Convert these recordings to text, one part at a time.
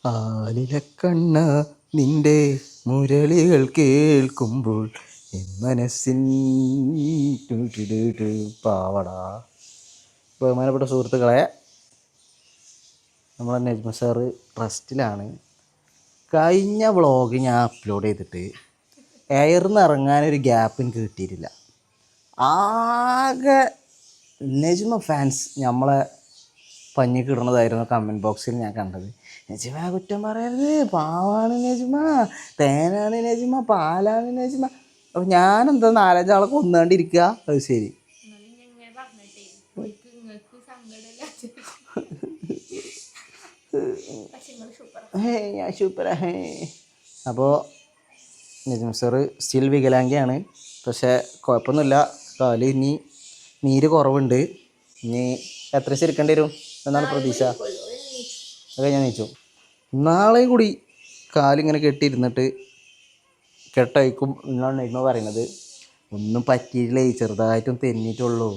ആലിലക്കണ്ണ നിന്റെ മുരളികൾ കേൾക്കുമ്പോൾ മനസ്സിൻ പാവടാ. ബഹുമാനപ്പെട്ട സുഹൃത്തുക്കളെ, നമ്മളെ നജ്മ സാറ് റെസ്റ്റിലാണ്. കഴിഞ്ഞ വ്ളോഗ് ഞാൻ അപ്ലോഡ് ചെയ്തിട്ട് എയർന്ന് ഇറങ്ങാനൊരു ഗ്യാപ്പ് എനിക്ക് കിട്ടിയിട്ടില്ല. ആകെ നജ്മ ഫാൻസ് നമ്മളെ പഞ്ഞിക്ക് ഇടുന്നതായിരുന്നു കമൻറ്റ് ബോക്സിൽ ഞാൻ കണ്ടത്. നജ്മ കുറ്റം പറയരുത്, പാവാണ് നജ്മ, തേനാണ് നജ്മ, പാലാണ് നജ്മ. അപ്പം ഞാനെന്താ 4-5 കൊന്നാണ്ടിരിക്കുക. അത് ശരി, ഞാൻ സൂപ്പറാ. അപ്പോൾ നജ്മ സാറ് സ്റ്റിൽ വികലാംഗിയാണ്. പക്ഷേ കുഴപ്പമൊന്നുമില്ല, കാല് ഇനി നീര് കുറവുണ്ട്. ഇനി എത്ര ശരിക്കേണ്ടി വരും എന്നാണ് പ്രതീക്ഷ? അത് ഞാൻ നീച്ചു. നാളെ കൂടി കാലിങ്ങനെ കെട്ടിയിരുന്നിട്ട് കെട്ടയക്കും എന്നാണ് നജ്മ പറയുന്നത്. ഒന്നും പറ്റിയിട്ടില്ലേ, ചെറുതായിട്ടും തെന്നിയിട്ടുള്ളൂ.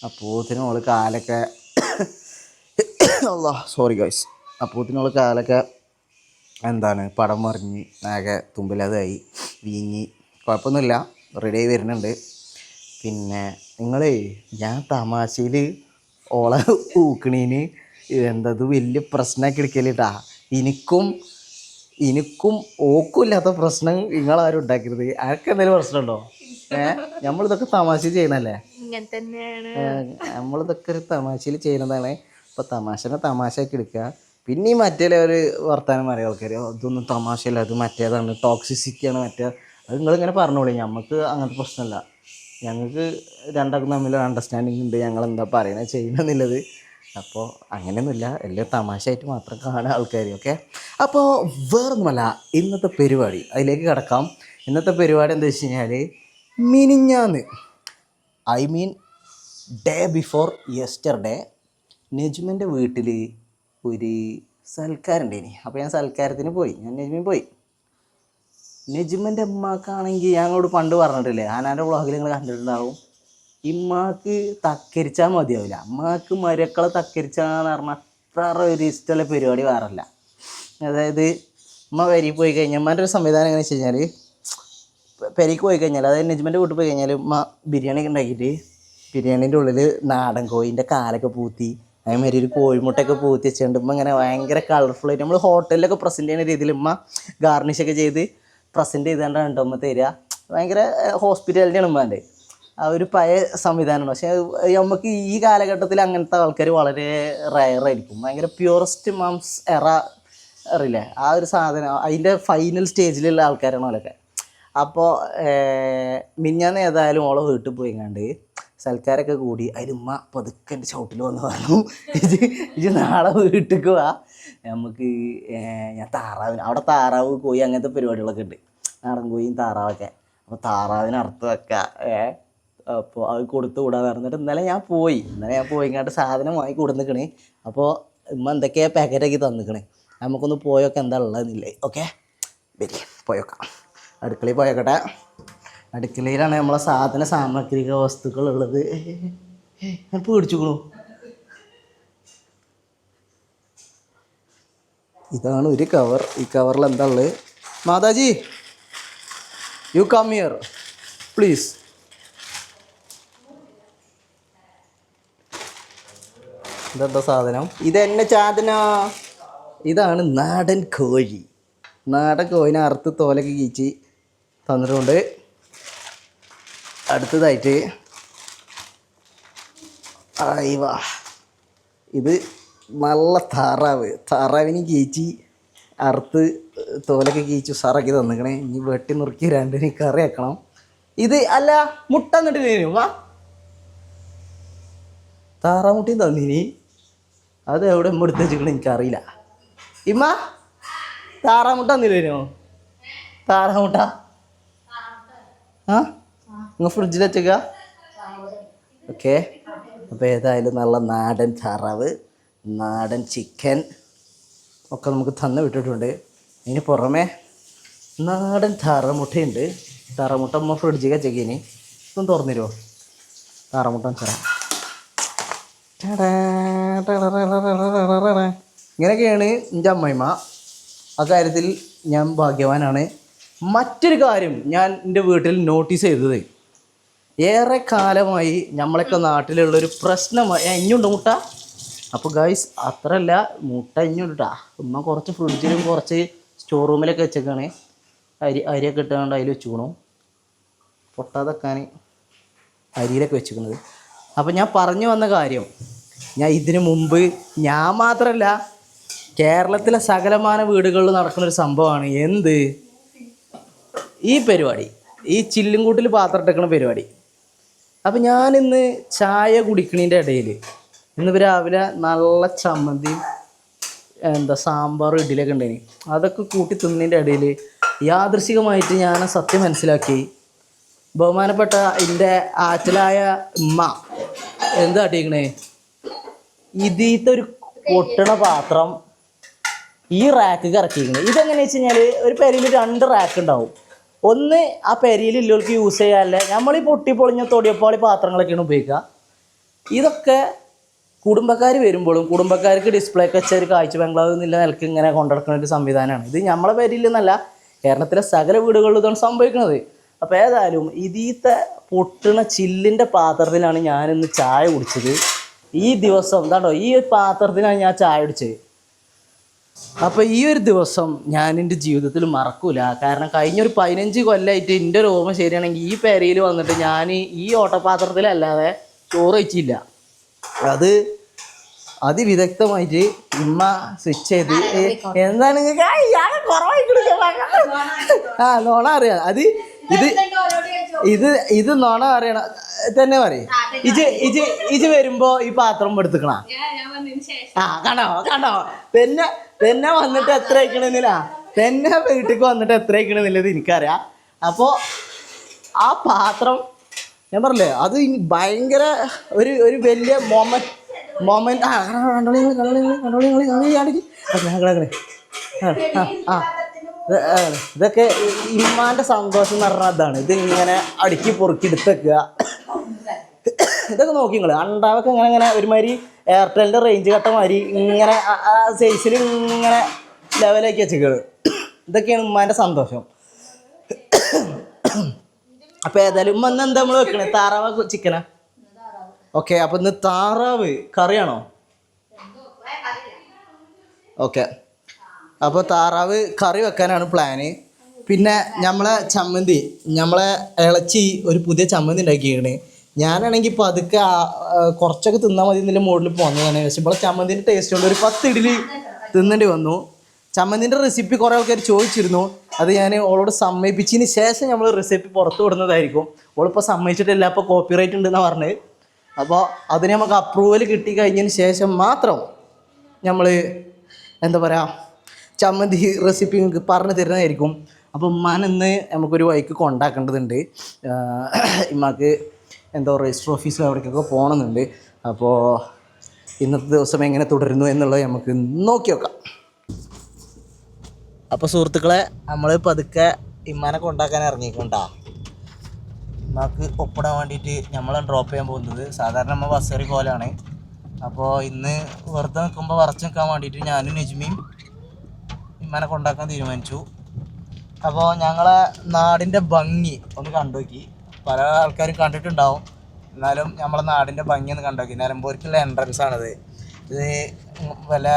അപ്പോഴത്തേനും അവൾ കാലൊക്കെ സോറി ഗൈസ്, അപ്പോഴത്തേനും അവൾ കാലൊക്കെ പടം മറിഞ്ഞ് ആകെ തുമ്പിലതായി വീങ്ങി. കുഴപ്പമൊന്നുമില്ല, റെഡിയായി വരുന്നുണ്ട്. പിന്നെ ഞാൻ തമാശയിൽ ഓളെ ഊക്കണീന് എന്തത് വലിയ പ്രശ്നമാക്കി എടുക്കലിട്ടാ. എനിക്കും ഓക്കും ഇല്ലാത്ത പ്രശ്നം നിങ്ങളാരും ഉണ്ടാക്കരുത്. ആർക്ക് എന്തെങ്കിലും പ്രശ്നമുണ്ടോ? നമ്മളിതൊക്കെ തമാശ ചെയ്യണല്ലേ, നമ്മളിതൊക്കെ ഒരു തമാശയിൽ ചെയ്യുന്നതാണ്. അപ്പോൾ തമാശയാക്കി എടുക്കുക. പിന്നെ ഈ മറ്റേ ഒരു വർത്തമാനം പറയാം ആൾക്കാർ, അതൊന്നും തമാശയല്ല, അത് മറ്റേതാണ്, ടോക്സിസിറ്റിയാണ് മറ്റേ. അത് നിങ്ങളിങ്ങനെ പറഞ്ഞോളൂ, നമുക്ക് അങ്ങനത്തെ പ്രശ്നമില്ല. ഞങ്ങൾക്ക് രണ്ടാൾക്കും തമ്മിൽ അണ്ടർസ്റ്റാൻഡിങ് ഉണ്ട്, ഞങ്ങളെന്താ പറയണത് ചെയ്യണമെന്നുള്ളത്. അപ്പോൾ അങ്ങനെയൊന്നുമില്ല, എല്ലാം തമാശയായിട്ട് മാത്രം കാണുക ആൾക്കാർ. ഓക്കെ, അപ്പോൾ വേറൊന്നുമല്ല ഇന്നത്തെ പരിപാടി, അതിലേക്ക് കിടക്കാം. ഇന്നത്തെ പരിപാടി എന്താ വെച്ച് കഴിഞ്ഞാൽ, മിനിഞ്ഞാന്ന് ഡേ ബിഫോർ യെസ്റ്റർഡേ നജ്മിൻ്റെ വീട്ടിൽ ഒരു സൽക്കാരുണ്ടേനി. അപ്പോൾ ഞാൻ സൽക്കാരത്തിന് പോയി, നജ്മിൻ പോയി. നജ്മിൻ്റെ ഉമ്മാക്കാണെങ്കിൽ ഞങ്ങളോട് പണ്ട് പറഞ്ഞിട്ടില്ലേ, ആനാൻ്റെ വ്ളോഗിൽ നിങ്ങൾ കണ്ടിട്ടുണ്ടാവും, ഇമ്മാക്ക് തക്കരിച്ചാൽ മതിയാവില്ല. അമ്മക്ക് മരക്കളെ തക്കരിച്ചാന്ന് പറഞ്ഞാൽ അത്ര ഒരു ഇഷ്ടമുള്ള പരിപാടി വേറല്ല. അതായത് ഉമ്മ പെരിക്ക് പോയി കഴിഞ്ഞാൽ ഉമ്മാൻ്റെ ഒരു സംവിധാനം എങ്ങനെ വെച്ച് കഴിഞ്ഞാൽ, പെരിക്ക് പോയി കഴിഞ്ഞാൽ, അതായത് നജ്മിൻ്റെ വീട്ടിൽ പോയി കഴിഞ്ഞാൽ ഉമ്മ ബിരിയാണി ഒക്കെ ഉണ്ടാക്കിയിട്ട് ബിരിയാണീൻ്റെ ഉള്ളിൽ നാടൻ കോഴിൻ്റെ കാലൊക്കെ പൂത്തി അതേമാതിരി ഒരു കോഴിമുട്ടയൊക്കെ പൂത്തി വെച്ചുകൊണ്ട് ഉമ്മ ഇങ്ങനെ ഭയങ്കര കളർഫുള്ളായിട്ട് നമ്മൾ ഹോട്ടലിലൊക്കെ പ്രസൻറ്റ് ചെയ്യുന്ന രീതിയിൽ ഉമ്മ ഗാർണിഷൊക്കെ ചെയ്ത് പ്രസൻറ്റ് ചെയ്തുകൊണ്ടാണ് ഉമ്മ തരിക. ഭയങ്കര ഹോസ്പിറ്റാലിറ്റിയാണ് ഉമ്മാൻ്റെ. ആ ഒരു പഴയ സംവിധാനമാണ്. പക്ഷേ നമുക്ക് ഈ കാലഘട്ടത്തിൽ അങ്ങനത്തെ ആൾക്കാർ വളരെ റയറായിരിക്കും. ഭയങ്കര പ്യൂറസ്റ്റ് മംസ് എറ അറിയില്ലേ, ആ ഒരു സാധനം അതിൻ്റെ ഫൈനൽ സ്റ്റേജിലുള്ള ആൾക്കാരാണ് അവരൊക്കെ. അപ്പോൾ മിഞ്ഞാന്ന് ഏതായാലും ഓളെ വീട്ടിൽ പോയിങ്ങാണ്ട് സൽക്കാരൊക്കെ കൂടി അതിൽ ഉമ്മ പതുക്കെ എൻ്റെ ചവിട്ടിൽ വന്ന് പറഞ്ഞു, ഇത് നാളെ വീട്ടിലേക്ക് പോവാ, നമുക്ക് ഞാൻ അവിടെ താറാവ് കോഴി അങ്ങനത്തെ പരിപാടികളൊക്കെ ഉണ്ട്, നാടൻ കോഴിയും താറാവൊക്കെ. അപ്പോൾ താറാവിന് അറുത്ത് വെക്കാം, അപ്പോൾ അത് കൊടുത്തു വിടാൻ പറഞ്ഞിട്ട് ഇന്നലെ ഞാൻ പോയിങ്ങാണ്ട് സാധനം വാങ്ങി കൊടുന്നിക്കണേ. അപ്പോൾ ഉമ്മ എന്തൊക്കെയാ പാക്കറ്റാക്കി തന്നിക്കണേ, നമുക്കൊന്ന് പോയൊക്കെ എന്താ ഉള്ളതെന്നില്ലേ. ഓക്കെ, വരി പോയൊക്കാം. അടുക്കളയിൽ പോയോക്കട്ടെ. അടുക്കളയിലാണ് നമ്മളെ സാമഗ്രിക വസ്തുക്കളുള്ളത്. ഞാൻ പേടിച്ചുക്കണു. ഇതാണ് ഒരു കവർ. ഈ കവറിൽ എന്താ ഉള്ളത്? മാതാജി, യു കം ഹിയർ പ്ലീസ്. ഇതെന്താ സാധനം? ഇതെന്നെ സാധനോ? ഇതാണ് നാടൻ കോഴി. നാടൻ കോഴിനെ അറുത്ത് തോലൊക്കെ കീച്ച് തന്നിട്ടുണ്ട്. അടുത്തതായിട്ട് ഇത് നല്ല താറാവിന് കീച്ച് അറുത്ത് തോലൊക്കെ കീച്ച് ഉസാറാക്കി തന്നിക്കണേ. ഇനി വെട്ടി നുറുക്കി രണ്ടിന് കറി വെക്കണം. ഇത് അല്ല മുട്ട എന്നിട്ട് തരും. വാ, താറാമുട്ടിയും തന്നിനി. അത് എവിടെ എടുത്ത് വെച്ചിക്കണ എനിക്കറിയില്ല. ഇമ്മ താറാമുട്ട തന്നില്ലേനോ? താറാമുട്ട നിങ്ങൾ ഫ്രിഡ്ജിൽ വെച്ചേക്ക. ഓക്കെ, അപ്പോൾ ഏതായാലും നല്ല നാടൻ താറാവ്, നാടൻ ചിക്കൻ ഒക്കെ നമുക്ക് തന്നു വിട്ടിട്ടുണ്ട്. അതിന് പുറമെ നാടൻ താറാമുട്ടയുണ്ട്. താറാമുട്ട അമ്മ ഫ്രിഡ്ജിൽ വെച്ചേക്കിനി. ഇതൊന്ന് തുറന്നിരുമോ? താറാമുട്ട വെച്ചാൽ ഇങ്ങനെയൊക്കെയാണ് എൻ്റെ അമ്മയമ്മ. ആ കാര്യത്തിൽ ഞാൻ ഭാഗ്യവാനാണ്. മറ്റൊരു കാര്യം ഞാൻ എൻ്റെ വീട്ടിൽ നോട്ടീസ് ചെയ്തത്, ഏറെ കാലമായി നമ്മളൊക്കെ നാട്ടിലുള്ളൊരു പ്രശ്നമായി ഇഞ്ഞുണ്ട് മുട്ട. അപ്പോൾ ഗൈസ് അത്രയല്ല, മുട്ട ഇഞ്ഞുണ്ട് കേട്ടോ. ഉമ്മ കുറച്ച് ഫ്രിഡ്ജിലും കുറച്ച് സ്റ്റോർ റൂമിലൊക്കെ വെച്ചേക്കാണ്. അരിയൊക്കെ ഇട്ടുകൊണ്ട് അതിൽ വെച്ചുക്കണു, പൊട്ടാതെക്കാൻ അരിയിലൊക്കെ വെച്ചിരിക്കുന്നത്. അപ്പോൾ ഞാൻ പറഞ്ഞു വന്ന കാര്യം, ഞാൻ ഇതിനു മുമ്പ് ഞാൻ മാത്രമല്ല കേരളത്തിലെ സകലമാന വീടുകളിൽ നടക്കുന്നൊരു സംഭവമാണ് എന്ത്, ഈ പരിപാടി, ഈ ചില്ലും കൂട്ടിൽ പാത്രം ഇട്ടേക്കണ പരിപാടി. അപ്പം ഞാനിന്ന് ചായ കുടിക്കണതിൻ്റെ ഇടയിൽ ഇന്ന് രാവിലെ നല്ല ചമ്മന്തിയും സാമ്പാറും ഇഡ്ഡലിയൊക്കെ ഉണ്ടായിന്, അതൊക്കെ കൂട്ടി തിന്നതിൻ്റെ ഇടയിൽ യാദൃശികമായിട്ട് ഞാൻ സത്യം മനസ്സിലാക്കി. ബഹുമാനപ്പെട്ട എൻ്റെ ആറ്റലായ ഉമ്മ എന്താ കാട്ടിക്കണേ, ഇതിലത്തെ ഒരു പൊട്ടണ പാത്രം ഈ റാക്ക് ഇറക്കിയിരിക്കുന്നത്. ഇതെങ്ങനെയാണെന്ന് വെച്ച് കഴിഞ്ഞാൽ ഒരു പെരിയിൽ 2 റാക്ക് ഉണ്ടാവും. ഒന്ന് ആ പെരിയിൽ ഇല്ലവർക്ക് യൂസ് ചെയ്യാനല്ലേ, നമ്മൾ ഈ പൊട്ടിപ്പൊളിഞ്ഞ തൊടിയപ്പാളി പാത്രങ്ങളൊക്കെയാണ് ഉപയോഗിക്കുക. ഇതൊക്കെ കുടുംബക്കാർ വരുമ്പോഴും കുടുംബക്കാർക്ക് ഡിസ്പ്ലേ ഒക്കെ വെച്ച ഒരു കാഴ്ച ബംഗ്ലാവ് എന്നുള്ള നിലക്ക് ഇങ്ങനെ കൊണ്ടുനടക്കുന്ന ഒരു സംവിധാനമാണ് ഇത്. നമ്മളെ പെരിയിൽ നിന്നല്ല, കേരളത്തിലെ സകല വീടുകളിലും ഇതാണ് സംഭവിക്കുന്നത്. അപ്പോൾ ഏതായാലും ഇതിലത്തെ പൊട്ടണ ചില്ലിൻ്റെ പാത്രത്തിലാണ് ഞാനിന്ന് ചായ കുടിച്ചത്. ഈ ദിവസം എന്താണോ ഈ ഒരു പാത്രത്തിലാണ് ഞാൻ ചായ കുടിച്ചത്. അപ്പോൾ ഈ ഒരു ദിവസം ഞാൻ എൻ്റെ ജീവിതത്തിൽ മറക്കൂല. കാരണം കഴിഞ്ഞൊരു 15 കൊല്ലമായിട്ട് എൻ്റെ ഒരു ഓർമ്മ ശരിയാണെങ്കിൽ ഈ പെരയിൽ വന്നിട്ട് ഞാൻ ഈ ഓട്ടപാത്രത്തിലല്ലാതെ ചോറ് വെച്ചില്ല. അത് അതിവിദഗ്ധമായിട്ട് ഉമ്മ സ്വിച്ച് ചെയ്ത് എന്താണ് നോണ അറിയാം. അത് ഇത് നോണ അറിയണ തന്നെ പറയും. ഇജ് വരുമ്പോ ഈ പാത്രം എടുത്തുക്കണ കണ്ടോ തന്നെ വന്നിട്ട് എത്ര അയക്കണമെന്നില്ല, തന്നെ വീട്ടിലേക്ക് വന്നിട്ട് എത്ര അയക്കണമെന്നുള്ളത് എനിക്കറിയാം. അപ്പോൾ ആ പാത്രം ഞാൻ പറഞ്ഞില്ലേ, അത് ഭയങ്കര ഒരു വലിയ മൊമെന്റ്. ഇതൊക്കെ ഇമ്മാൻ്റെ സന്തോഷം എന്ന് പറഞ്ഞാൽ അതാണ്. ഇത് ഇങ്ങനെ അടുക്കി പൊറുക്കി എടുത്തേക്കുക. ഇതൊക്കെ നോക്കി നിങ്ങൾ അണ്ടാവൊക്കെ ഇങ്ങനെ ഒരുമാതിരി എയർടെലിൻ്റെ റേഞ്ച് കട്ട മാതിരി ഇങ്ങനെ ആ സൈസിൽ ഇങ്ങനെ ലെവലാക്കി വെച്ചേക്കുക. ഇതൊക്കെയാണ് ഉമ്മാൻ്റെ സന്തോഷം. അപ്പോൾ ഏതായാലും ഉമ്മ എന്താ നമ്മൾ വെക്കണേ, താറാവ് ചിക്കനാ? ഓക്കെ, അപ്പോൾ ഇന്ന് താറാവ് കറിയാണോ? ഓക്കെ, അപ്പോൾ താറാവ് കറി വെക്കാനാണ് പ്ലാന്. പിന്നെ നമ്മളെ ചമ്മന്തി, നമ്മളെ ഇളച്ചി ഒരു പുതിയ ചമ്മന്തി ഉണ്ടാക്കിയാണ്. ഞാനാണെങ്കിൽ ഇപ്പോൾ അതൊക്കെ കുറച്ചൊക്കെ തിന്നാൽ മതി എന്നുള്ള മോഡിൽ പോകുന്നതാണ്. പക്ഷേ ഇപ്പോൾ ചമ്മന്തിൻ്റെ ടേസ്റ്റ് കൊണ്ട് ഒരു 10 ഇഡ്ഡലി തിന്നേണ്ടി വന്നു. ചമ്മന്തിൻ്റെ റെസിപ്പി കുറേ ആൾക്കാർ ചോദിച്ചിരുന്നു. അത് ഞാൻ ഓളോട് സമ്മതിപ്പിച്ചതിന് ശേഷം നമ്മൾ റെസിപ്പി പുറത്ത് വിടുന്നതായിരിക്കും. ഓളിപ്പോൾ സമ്മതിച്ചിട്ടില്ല, അപ്പോൾ കോപ്പിറൈറ്റ് ഉണ്ടെന്നാണ് പറഞ്ഞത്. അപ്പോൾ അതിന് നമുക്ക് അപ്രൂവൽ കിട്ടി കഴിഞ്ഞതിന് ശേഷം മാത്രം നമ്മൾ എന്താ പറയുക ചമ്മന്തി റെസിപ്പി നിങ്ങൾക്ക് പറഞ്ഞു തരുന്നതായിരിക്കും. അപ്പോൾ ഉമ്മാനെന്ന് നമുക്കൊരു വഴിക്ക് കൊണ്ടാക്കേണ്ടതുണ്ട്. ഉമ്മാക്ക് എന്തോ രജിസ്റ്റർ ഓഫീസിൽ അവിടേക്കൊക്കെ പോകണമെന്നുണ്ട്. അപ്പോൾ ഇന്നത്തെ ദിവസം എങ്ങനെ തുടരുന്നു എന്നുള്ളത് നമുക്ക് നോക്കി നോക്കാം. അപ്പോൾ സുഹൃത്തുക്കളെ, നമ്മൾ പതുക്കെ ഇമ്മാനെ കൊണ്ടാക്കാൻ ഇറങ്ങിക്കൊണ്ടാ. ഇമ്മാക്ക് ഒപ്പിടാൻ വേണ്ടിയിട്ട് നമ്മളെ ഡ്രോപ്പ് ചെയ്യാൻ പോകുന്നത്. സാധാരണ നമ്മൾ ബസ്സേറി പോലാണ്. അപ്പോൾ ഇന്ന് വെറുതെ നിൽക്കുമ്പോൾ വറച്ച് നിൽക്കാൻ വേണ്ടിയിട്ട് ഞാനും നജ്മിയും ഇമ്മാനെ കൊണ്ടാക്കാൻ തീരുമാനിച്ചു. അപ്പോൾ ഞങ്ങളെ നാടിൻ്റെ ഭംഗി ഒന്ന് കണ്ടുനോക്കി. പല ആൾക്കാരും കണ്ടിട്ടുണ്ടാവും, എന്നാലും നമ്മളെ നാടിൻ്റെ ഭംഗി ഒന്ന് കണ്ടുനോക്കി. നിലമ്പൂർക്കുള്ള എൻട്രൻസാണിത്. ഇത് വല്ല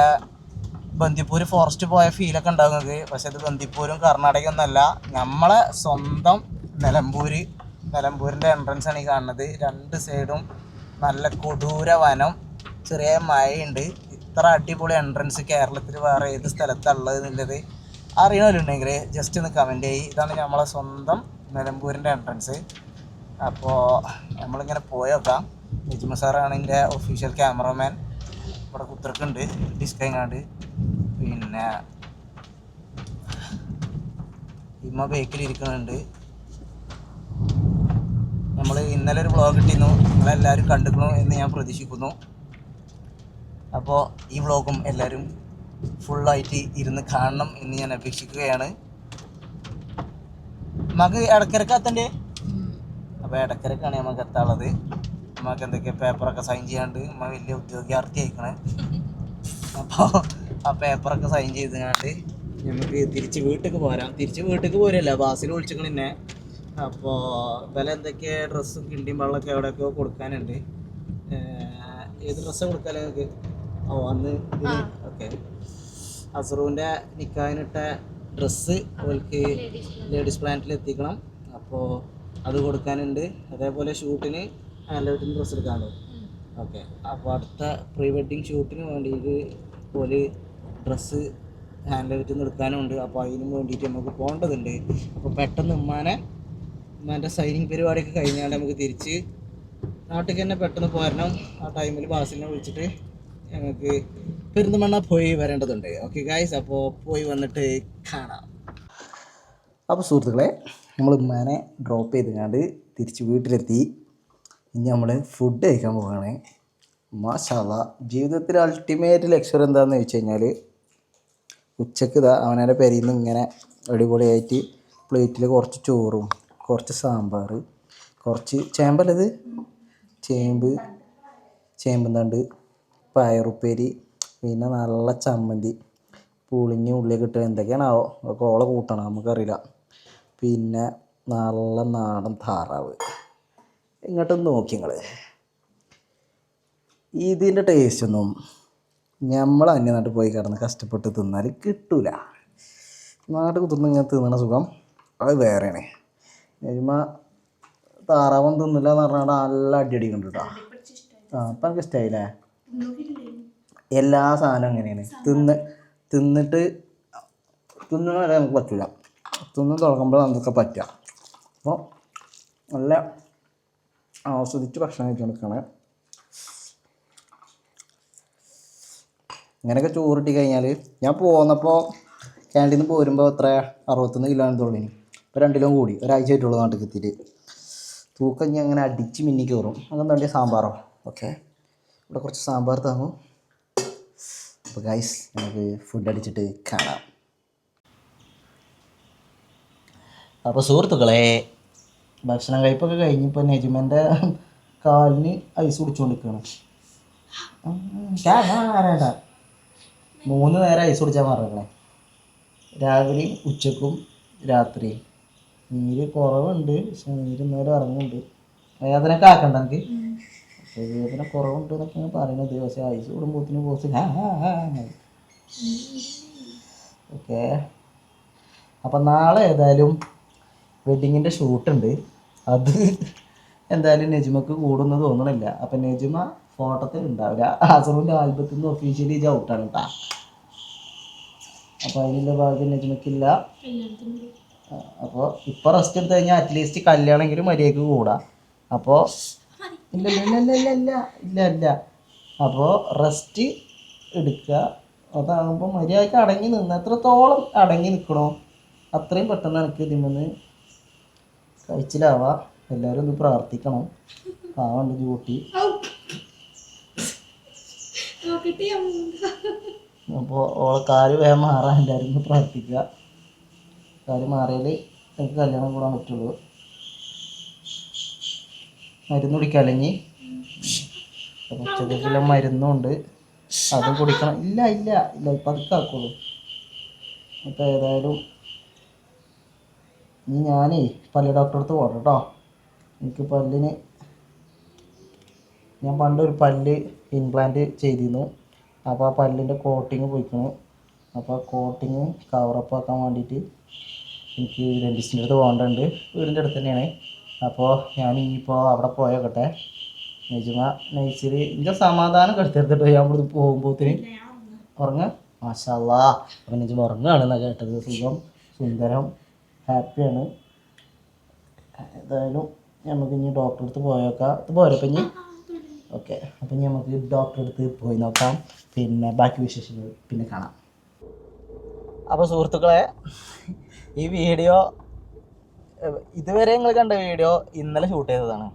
ബന്ദിപ്പൂർ ഫോറസ്റ്റ് പോയ ഫീലൊക്കെ ഉണ്ടാകുന്നത്. പക്ഷെ അത് ബന്ദിപ്പൂരും കർണാടകയൊന്നുമല്ല, നമ്മളെ സ്വന്തം നിലമ്പൂരിൻ്റെ എൻട്രൻസാണ് ഈ കാണുന്നത്. 2 സൈഡും നല്ല കൊടൂര വനം, ചെറിയ മഴയുണ്ട്. ഇത്ര അടിപൊളി എൻട്രൻസ് കേരളത്തിൽ വേറെ ഏത് സ്ഥലത്തുള്ളത് എന്നുള്ളത് അറിയണമല്ലുണ്ടെങ്കിൽ ജസ്റ്റ് ഒന്ന് കമൻറ്റ് ചെയ്യും. ഇതാണ് നമ്മളെ സ്വന്തം നിലമ്പൂരിൻ്റെ എൻട്രൻസ്. അപ്പോൾ നമ്മളിങ്ങനെ പോയേക്കാം. നിജ്മ സാറാണ് എൻ്റെ ഒഫീഷ്യൽ ക്യാമറമാൻ. ഇവിടെ കുത്തിറക്കുണ്ട് ഡിസ്കൈങ്ങാണ്ട്. പിന്നെ ഇമ്മ ബേക്കിലിരിക്കുന്നുണ്ട്. നമ്മൾ ഇന്നലെ ഒരു വ്ളോഗ് ഇട്ടിരുന്നു, നിങ്ങളെല്ലാവരും കണ്ടിരിക്കണു എന്ന് ഞാൻ പ്രതീക്ഷിക്കുന്നു. അപ്പോൾ ഈ വ്ളോഗും എല്ലാവരും ഫുള്ളായിട്ട് ഇരുന്ന് കാണണം എന്ന് ഞാൻ അപേക്ഷിക്കുകയാണ്. നമുക്ക് ഇടയ്ക്കിടയ്ക്ക് എത്തണ്ടേ? അപ്പോൾ ഇടയ്ക്കിടയ്ക്കാണ് നമുക്ക് എത്താനുള്ളത്. നമുക്ക് എന്തൊക്കെ പേപ്പറൊക്കെ സൈൻ ചെയ്യാണ്ട് നമ്മൾ വലിയ ഉദ്യോഗാർത്ഥി ആയിക്കണേ. അപ്പോൾ ആ പേപ്പറൊക്കെ സൈൻ ചെയ്തുകൊണ്ട് നമുക്ക് തിരിച്ച് വീട്ടിലേക്ക് പോരാം. തിരിച്ച് വീട്ടിലേക്ക് പോരല്ല, ബാസിൽ വിളിച്ചിട്ട് തന്നെ. അപ്പോൾ വില എന്തൊക്കെ ഡ്രസ്സും കിണ്ടിയും വെള്ളമൊക്കെ എവിടെയൊക്കെ കൊടുക്കാനുണ്ട്. ഏത് ഡ്രസ്സാണ് കൊടുക്കാല്ലേ നിങ്ങൾക്ക്? അന്ന് ഇതിന് ഓക്കെ അസറുവിൻ്റെ നിക്കാഹിനിട്ട ഡ്രസ്സ് അവർക്ക് ലേഡീസ് പ്ലാന്റിൽ എത്തിക്കണം. അപ്പോൾ അത് കൊടുക്കാനുണ്ട്. അതേപോലെ ഷൂട്ടിന് ഹാൻഡ് ഡ്രസ്സ് എടുക്കാനുണ്ട്. ഓക്കെ, അപ്പോൾ അടുത്ത പ്രീ വെഡ്ഡിങ് ഷൂട്ടിന് വേണ്ടിയിട്ട് ഒരു ഡ്രസ്സ് ഹാൻഡ് നിന്ന് എടുക്കാനുണ്ട്. അപ്പോൾ അതിന് വേണ്ടിയിട്ട് നമുക്ക് പോകേണ്ടതുണ്ട്. അപ്പോൾ പെട്ടെന്ന് ഉമ്മാൻ്റെ സൈനിങ് പരിപാടിയൊക്കെ കഴിഞ്ഞാൽ നമുക്ക് തിരിച്ച് നാട്ടിൽ തന്നെ പെട്ടെന്ന് പോരണം. ആ ടൈമിൽ ബാസിലിനെ വിളിച്ചിട്ട് ഞങ്ങൾക്ക് പെരിന്തൽമണ്ണ പോയി വരേണ്ടതുണ്ട്. ഓക്കെ ഗൈസ്, അപ്പോൾ പോയി വന്നിട്ട് കാണാം. അപ്പോൾ സുഹൃത്തുക്കളെ, നമ്മൾ ഉമ്മാനെ ഡ്രോപ്പ് ചെയ്തുകൊണ്ട് തിരിച്ച് വീട്ടിലെത്തി. ഇനി നമ്മൾ ഫുഡ് കഴിക്കാൻ പോവുകയാണ്. മാഷാ അല്ലാഹ്, ജീവിതത്തിൽ അൾട്ടിമേറ്റ് ലക്ഷ്യം എന്താണെന്ന് ചോദിച്ചു കഴിഞ്ഞാൽ ഉച്ചക്ക് അവനവൻ്റെ പെരയിൽ നിന്ന് ഇങ്ങനെ അടിപൊളിയായിട്ട് പ്ലേറ്റിൽ കുറച്ച് ചോറും കുറച്ച് സാമ്പാർ, കുറച്ച് ചേമ്പല്ലത് ചേമ്പ് പയറുപ്പേരി, പിന്നെ നല്ല ചമ്മന്തി, പുളിഞ്ഞ് ഉള്ളിയൊക്കെ ഇട്ട് എന്തൊക്കെയാണാവോ ഒക്കെ ഓളെ കൂട്ടണം, നമുക്കറിയില്ല. പിന്നെ നല്ല നാടൻ താറാവ്. ഇങ്ങോട്ടൊന്ന് നോക്കി നിങ്ങൾ, ഇതിൻ്റെ ടേസ്റ്റൊന്നും നമ്മൾ അന്യനാട്ടിൽ പോയി കിടന്ന് കഷ്ടപ്പെട്ട് തിന്നാൽ കിട്ടൂല. നാട്ടിൽ കുത്തുന്ന ഇങ്ങനെ തിന്നണ സുഖം അത് വേറെയാണ്. നെജ്മ താറാവും തിന്നില്ല എന്ന് പറഞ്ഞാൽ നല്ല അടിയടിക്കുന്നുണ്ട് കേട്ടോ. അപ്പം എനിക്ക് ഇഷ്ടമായില്ലേ? എല്ലാ സാധനവും എങ്ങനെയാണ് തിന്നിട്ട് തിന്നണ വരെ നമുക്ക് പറ്റില്ല, തിന്ന് തുടങ്ങുമ്പോൾ നമുക്ക് പറ്റുക. അപ്പോൾ നല്ല ആസ്വദിച്ച് ഭക്ഷണം കഴിച്ചുകൊടുക്കുകയാണ്. ഇങ്ങനെയൊക്കെ ചോറിട്ടി കഴിഞ്ഞാൽ ഞാൻ പോന്നപ്പോൾ ക്യാൻറ്റീനിൽ നിന്ന് പോരുമ്പോൾ എത്ര 61 കിലോ തോന്നി. ഇപ്പോൾ 2 കിലോ കൂടി, ഒരാഴ്ച ആയിട്ടുള്ളൂ നാട്ടിൽ എത്തിയിട്ട്. തൂക്കം ഞാൻ അങ്ങനെ അടിച്ച് മിന്നി കയറും. അങ്ങനെ വേണ്ടിയ സാമ്പാറോ? ഓക്കെ, ഇവിടെ കുറച്ച് സാമ്പാർ താങ്ങും. അപ്പോൾ ഗൈസ്, നമുക്ക് ഫുഡ് അടിച്ചിട്ട് കാണാം. അപ്പോൾ സുഹൃത്തുക്കളെ, ഭക്ഷണം കഴിപ്പൊക്കെ കഴിഞ്ഞിപ്പോൾ നെജിമൻ്റെ കാലിന് ഐസ് കുടിച്ചുകൊണ്ടിരിക്കുകയാണ്. 3 നേരം ഐസ് കുടിച്ചാൽ പറഞ്ഞേ, രാവിലെയും ഉച്ചക്കും രാത്രിയും. നീര് കുറവുണ്ട്, പക്ഷെ നീര് നേരം ഇറങ്ങുന്നുണ്ട്. വേദനയൊക്കെ ആക്കണ്ട എനിക്ക്, വേദന കുറവുണ്ട് എന്നൊക്കെയാണ് പറയുന്നത്. പക്ഷേ ഐസ് കൂടുമ്പോഴത്തേന് പോസ്റ്റ് ഓക്കെ. അപ്പം നാളെ ഏതായാലും വെഡ്ഡിങ്ങിൻ്റെ ഷൂട്ടുണ്ട്. അത് എന്തായാലും നെജിമക്ക് കൂടുമെന്ന് തോന്നണില്ല. അപ്പം നെജിമ ഫോട്ടോത്തിൽ ഉണ്ടാവില്ല. അസറിൻ്റെ ആൽബത്തിൽ നിന്ന് ഒഫീഷ്യലി ഇത് ഔട്ടാണ് കേട്ടോ. അപ്പോൾ അതിനുള്ള ഭാഗ്യം നെജിമക്കില്ല. അപ്പോൾ ഇപ്പോൾ റെസ്റ്റ് എടുത്ത് കഴിഞ്ഞാൽ അറ്റ്ലീസ്റ്റ് കല്യാണമെങ്കിലും മര്യാദയ്ക്ക് കൂടാം. അപ്പോൾ ഇല്ല അപ്പോൾ റെസ്റ്റ് എടുക്കുക. അതാകുമ്പോൾ മര്യാദയ്ക്ക് അടങ്ങി നിന്ന് എത്രത്തോളം അടങ്ങി നിൽക്കണോ അത്രയും പെട്ടെന്ന് എനിക്ക് ഇതിമെന്ന് കഴിച്ചിലാവാം. എല്ലാവരും ഒന്ന് പ്രാർത്ഥിക്കണം. പാവണ്ട് കൂട്ടി. അപ്പോൾ ഓളെ കാല് വേഗം മാറാൻ എല്ലാവരും ഒന്ന് പ്രാർത്ഥിക്കുക. കാല് മാറിയാൽ എനിക്ക് കല്യാണം കൂടാൻ പറ്റുള്ളൂ. മരുന്ന് കുടിക്കാം, അല്ലെങ്കിൽ ഉച്ചക്കുള്ള മരുന്നുണ്ട്, അതും കുടിക്കണം. ഇല്ല ഇപ്പം അതൊക്കെ ആക്കുള്ളൂ. അപ്പോൾ ഏതായാലും ഇനി ഞാനേ പല്ല് ഡോക്ടറെ അടുത്ത് പോകണം കേട്ടോ. എനിക്ക് പല്ലിന് ഞാൻ പണ്ടൊരു പല്ല് ഇംപ്ലാന്റ് ചെയ്തിരുന്നു. അപ്പോൾ ആ പല്ലിൻ്റെ കോട്ടിങ് പോയിക്കണം. അപ്പോൾ ആ കോട്ടിങ് കവറപ്പ് ആക്കാൻ വേണ്ടിയിട്ട് എനിക്ക് ഡെൻറ്റിസ്റ്റിൻ്റെ അടുത്ത് പോകേണ്ടതുണ്ട്. വീടിൻ്റെ അടുത്ത് തന്നെയാണ്. അപ്പോൾ ഞാൻ ഇനിയിപ്പോൾ അവിടെ പോയോക്കട്ടെ. നെജിമ നൈസിൽ എൻ്റെ സമാധാനം കെടുത്തെടുത്തിട്ട് ഞാൻ ഇവിടെ പോകുമ്പോഴത്തേന് ഉറങ്ങാം. മാഷാ അല്ലാഹ്. അപ്പം നെജിമ ഉറങ്ങുകയാണെന്നാണ് കേട്ടത്. സുഖം, സുന്ദരം, ഹാപ്പിയാണ്. ഏതായാലും നമുക്ക് ഇനി ഡോക്ടറെ അടുത്ത് പോയേക്കാം. ഇത് പോരപ്പം ഇനി ഓക്കെ. അപ്പം നമുക്ക് ഡോക്ടറെ അടുത്ത് പോയി നോക്കാം. പിന്നെ ബാക്കി വിശേഷങ്ങൾ പിന്നെ കാണാം. അപ്പോൾ സുഹൃത്തുക്കളെ, ഈ വീഡിയോ ഇതുവരെ നിങ്ങൾ കണ്ട വീഡിയോ ഇന്നലെ ഷൂട്ട് ചെയ്തതാണ്.